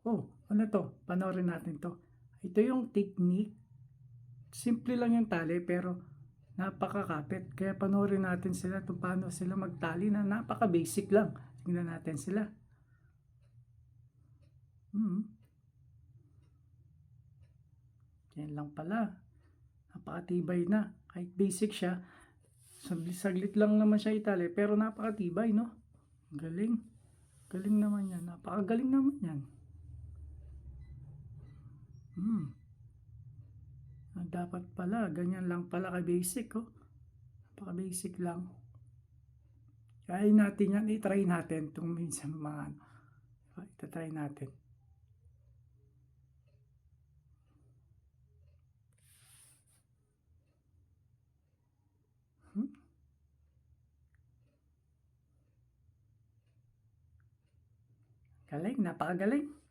Oh, ano 'to? Panoorin natin 'to. Ito yung technique. Simple lang yung tali pero napakakapit. Kaya panoorin natin sila kung paano sila magtali na napaka-basic lang. Tingnan natin sila. Mm. Yan lang pala. Napakatibay na. Kahit basic siya, saglit lang naman siya itali pero napakatibay, no? Galing. Galing naman yan. Napakagaling naman yan. Hmm. Dapat pala, ganyan lang pala ka-basic, oh. Napaka-basic lang. Kaya natin yan, i-try natin itong minsan mga ano. Ita-try natin. Hmm? Galing, napakagaling.